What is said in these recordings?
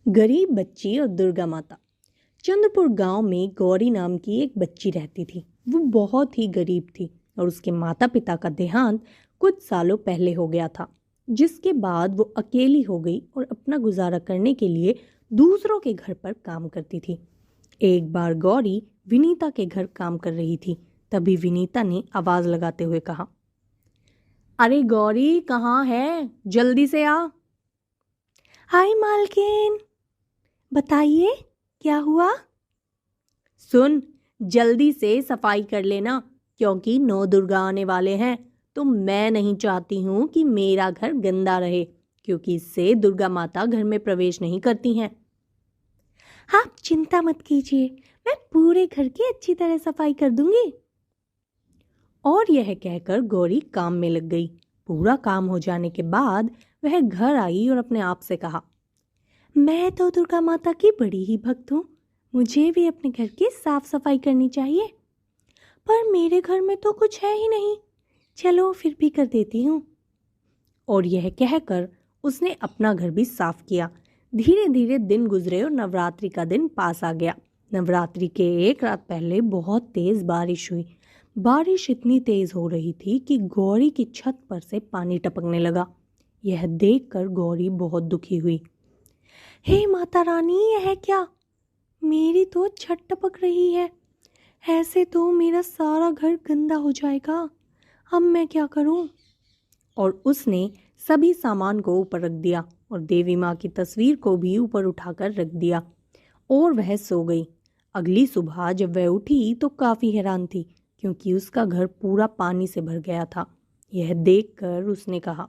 गरीब बच्ची और दुर्गा माता। चंद्रपुर गांव में गौरी नाम की एक बच्ची रहती थी। वो बहुत ही गरीब थी और उसके माता पिता का देहांत कुछ सालों पहले हो गया था, जिसके बाद वो अकेली हो गई और अपना गुजारा करने के लिए दूसरों के घर पर काम करती थी। एक बार गौरी विनीता के घर काम कर रही थी। तभी विनीता ने आवाज लगाते हुए कहा, अरे गौरी, कहाँ है? जल्दी से आ। हाय मालकिन, बताइए क्या हुआ? सुन, जल्दी से सफाई कर लेना, क्योंकि नौ दुर्गा आने वाले हैं। तो मैं नहीं चाहती हूँ कि मेरा घर गंदा रहे, क्योंकि इससे दुर्गा माता घर में प्रवेश नहीं करती हैं। आप चिंता मत कीजिए, मैं पूरे घर की अच्छी तरह सफाई कर दूंगी। और यह कहकर गौरी काम में लग गई। पूरा काम हो जाने के बाद वह घर आई और अपने आप से कहा, मैं तो दुर्गा माता की बड़ी ही भक्त हूँ। मुझे भी अपने घर की साफ सफाई करनी चाहिए, पर मेरे घर में तो कुछ है ही नहीं। चलो फिर भी कर देती हूँ। और यह कहकर उसने अपना घर भी साफ किया। धीरे धीरे दिन गुजरे और नवरात्रि का दिन पास आ गया। नवरात्रि के एक रात पहले बहुत तेज बारिश हुई। बारिश इतनी तेज हो रही थी कि गौरी की छत पर से पानी टपकने लगा। यह देखकर गौरी बहुत दुखी हुई। हे माता रानी, यह क्या? मेरी तो छत टपक रही है। ऐसे तो मेरा सारा घर गंदा हो जाएगा। अब मैं क्या करूं? और उसने सभी सामान को ऊपर रख दिया और देवी माँ की तस्वीर को भी ऊपर उठाकर रख दिया और वह सो गई। अगली सुबह जब वह उठी तो काफी हैरान थी, क्योंकि उसका घर पूरा पानी से भर गया था। यह देखकर उसने कहा,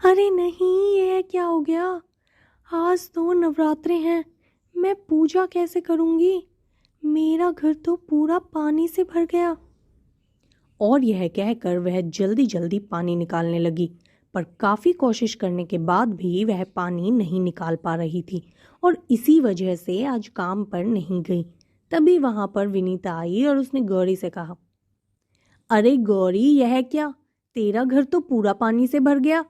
अरे नहीं, यह क्या हो गया? आज तो नवरात्रे हैं, मैं पूजा कैसे करूंगी? मेरा घर तो पूरा पानी से भर गया। और यह कहकर वह जल्दी जल्दी पानी निकालने लगी, पर काफी कोशिश करने के बाद भी वह पानी नहीं निकाल पा रही थी और इसी वजह से आज काम पर नहीं गई। तभी वहां पर विनीता आई और उसने गौरी से कहा, अरे गौरी, यह क्या? तेरा घर तो पूरा पानी से भर गया।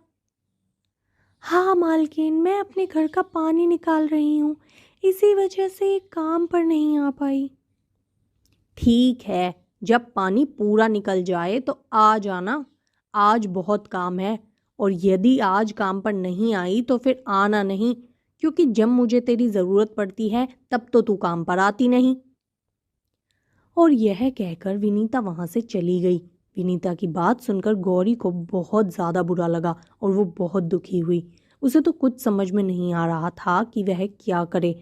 हाँ मालकिन, मैं अपने घर का पानी निकाल रही हूँ, इसी वजह से काम पर नहीं आ पाई। ठीक है, जब पानी पूरा निकल जाए तो आ जाना। आज बहुत काम है, और यदि आज काम पर नहीं आई तो फिर आना नहीं, क्योंकि जब मुझे तेरी ज़रूरत पड़ती है तब तो तू काम पर आती नहीं। और यह कहकर विनीता वहां से चली गई। विनीता की बात सुनकर गौरी को बहुत ज़्यादा बुरा लगा और वो बहुत दुखी हुई। उसे तो कुछ समझ में नहीं आ रहा था कि वह क्या करे।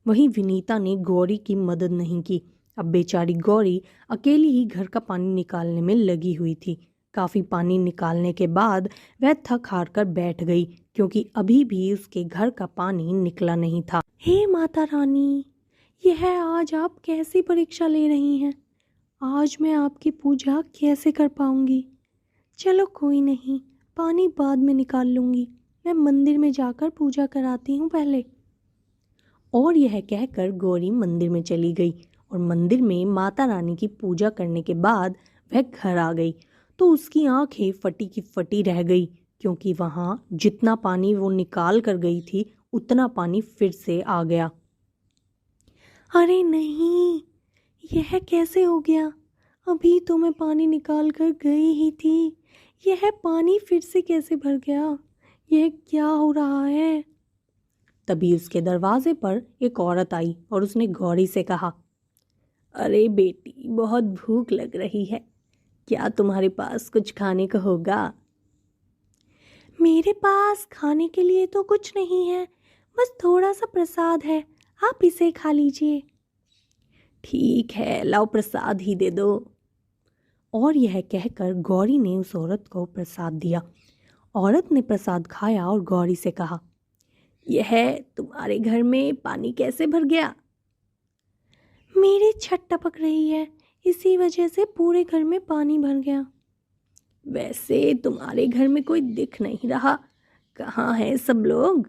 वहीं विनीता ने गौरी की मदद नहीं की। अब बेचारी गौरी अकेली ही घर का पानी निकालने में लगी हुई थी। काफ़ी पानी निकालने के बाद वह थक हार कर बैठ गई, क्योंकि अभी भी उसके घर का पानी निकला नहीं था। हे माता रानी, यह आज आप कैसी परीक्षा ले रही हैं? आज मैं आपकी पूजा कैसे कर पाऊंगी? चलो कोई नहीं, पानी बाद में निकाल लूंगी। मैं मंदिर में जाकर पूजा कराती हूँ पहले। और यह कहकर गौरी मंदिर में चली गई और मंदिर में माता रानी की पूजा करने के बाद वह घर आ गई तो उसकी आंखें फटी की फटी रह गई, क्योंकि वहाँ जितना पानी वो निकाल कर गई थी उतना पानी फिर से आ गया। अरे नहीं, यह कैसे हो गया? अभी तो मैं पानी निकाल कर गई ही थी, यह पानी फिर से कैसे भर गया? यह क्या हो रहा है? तभी उसके दरवाजे पर एक औरत आई और उसने गौरी से कहा, अरे बेटी, बहुत भूख लग रही है, क्या तुम्हारे पास कुछ खाने को होगा? मेरे पास खाने के लिए तो कुछ नहीं है, बस थोड़ा सा प्रसाद है, आप इसे खा लीजिए। ठीक है, लाओ प्रसाद ही दे दो। और यह कहकर गौरी ने उस औरत को प्रसाद दिया। औरत ने प्रसाद खाया और गौरी से कहा, यह तुम्हारे घर में पानी कैसे भर गया? मेरी छत टपक रही है, इसी वजह से पूरे घर में पानी भर गया। वैसे तुम्हारे घर में कोई दिख नहीं रहा, कहाँ हैं सब लोग?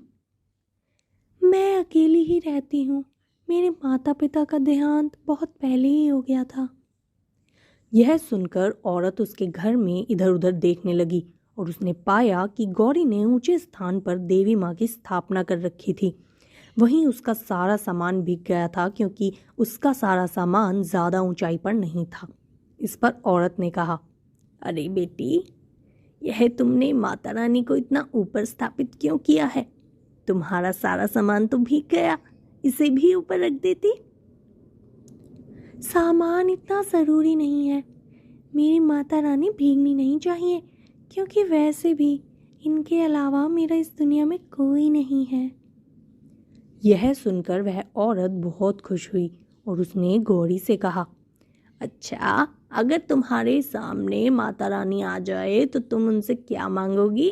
मैं अकेली ही रहती हूँ, मेरे माता पिता का देहांत बहुत पहले ही हो गया था। यह सुनकर औरत उसके घर में इधर उधर देखने लगी और उसने पाया कि गौरी ने ऊंचे स्थान पर देवी माँ की स्थापना कर रखी थी। वहीं उसका सारा सामान बिक गया था क्योंकि उसका सारा सामान ज़्यादा ऊंचाई पर नहीं था। इस पर औरत ने कहा, अरे बेटी, यह तुमने माता रानी को इतना ऊपर स्थापित क्यों किया है? तुम्हारा सारा सामान तो भीग गया, इसे भी ऊपर रख देती। सामान इतना ज़रूरी नहीं है, मेरी माता रानी भीगनी नहीं चाहिए, क्योंकि वैसे भी इनके अलावा मेरा इस दुनिया में कोई नहीं है। यह सुनकर वह औरत बहुत खुश हुई और उसने गौरी से कहा, अच्छा, अगर तुम्हारे सामने माता रानी आ जाए तो तुम उनसे क्या मांगोगी?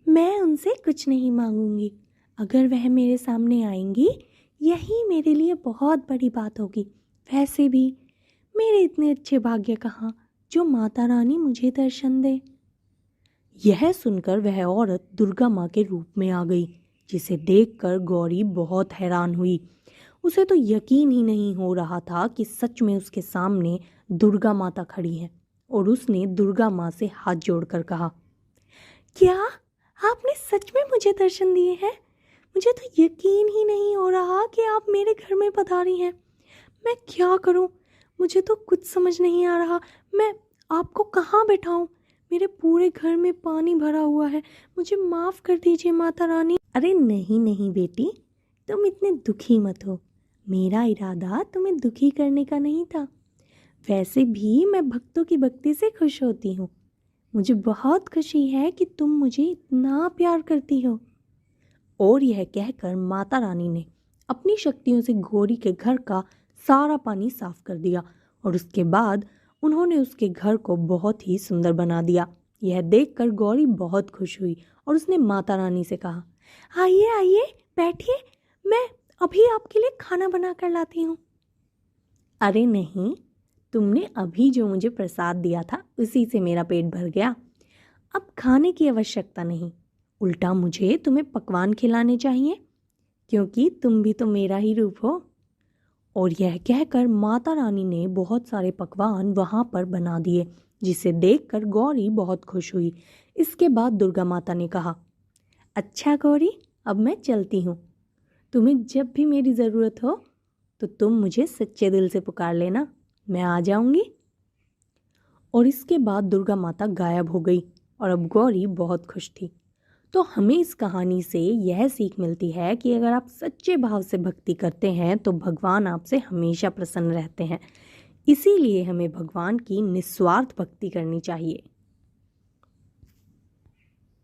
मैं उनसे कुछ नहीं मांगूंगी। अगर वह मेरे सामने आएंगी, यही मेरे लिए बहुत बड़ी बात होगी। वैसे भी मेरे इतने अच्छे भाग्य कहाँ जो माता रानी मुझे दर्शन दे। यह सुनकर वह औरत दुर्गा माँ के रूप में आ गई, जिसे देखकर गौरी बहुत हैरान हुई। उसे तो यकीन ही नहीं हो रहा था कि सच में उसके सामने दुर्गा माता खड़ी है। और उसने दुर्गा माँ से हाथ जोड़कर कहा, क्या आपने सच में मुझे दर्शन दिए हैं? मुझे तो यकीन ही नहीं हो रहा कि आप मेरे घर में पधारी हैं। मैं क्या करूं? मुझे तो कुछ समझ नहीं आ रहा। मैं आपको कहाँ बैठाऊं? मेरे पूरे घर में पानी भरा हुआ है। मुझे माफ़ कर दीजिए माता रानी। अरे नहीं नहीं बेटी, तुम इतने दुखी मत हो। मेरा इरादा तुम्हें दुखी करने का नहीं था। वैसे भी मैं भक्तों की भक्ति से खुश होती हूँ। मुझे बहुत खुशी है कि तुम मुझे इतना प्यार करती हो। और यह कहकर माता रानी ने अपनी शक्तियों से गौरी के घर का सारा पानी साफ कर दिया और उसके बाद उन्होंने उसके घर को बहुत ही सुंदर बना दिया। यह देखकर गौरी बहुत खुश हुई और उसने माता रानी से कहा, आइए आइए बैठिए, मैं अभी आपके लिए खाना बना कर लाती हूँ। अरे नहीं, तुमने अभी जो मुझे प्रसाद दिया था उसी से मेरा पेट भर गया। अब खाने की आवश्यकता नहीं, उल्टा मुझे तुम्हें पकवान खिलाने चाहिए, क्योंकि तुम भी तो मेरा ही रूप हो। और यह कहकर माता रानी ने बहुत सारे पकवान वहाँ पर बना दिए, जिसे देखकर गौरी बहुत खुश हुई। इसके बाद दुर्गा माता ने कहा, अच्छा गौरी, अब मैं चलती हूँ। तुम्हें जब भी मेरी ज़रूरत हो तो तुम मुझे सच्चे दिल से पुकार लेना, मैं आ जाऊँगी। और इसके बाद दुर्गा माता गायब हो गई और अब गौरी बहुत खुश थी। तो हमें इस कहानी से यह सीख मिलती है कि अगर आप सच्चे भाव से भक्ति करते हैं तो भगवान आपसे हमेशा प्रसन्न रहते हैं। इसीलिए हमें भगवान की निस्वार्थ भक्ति करनी चाहिए।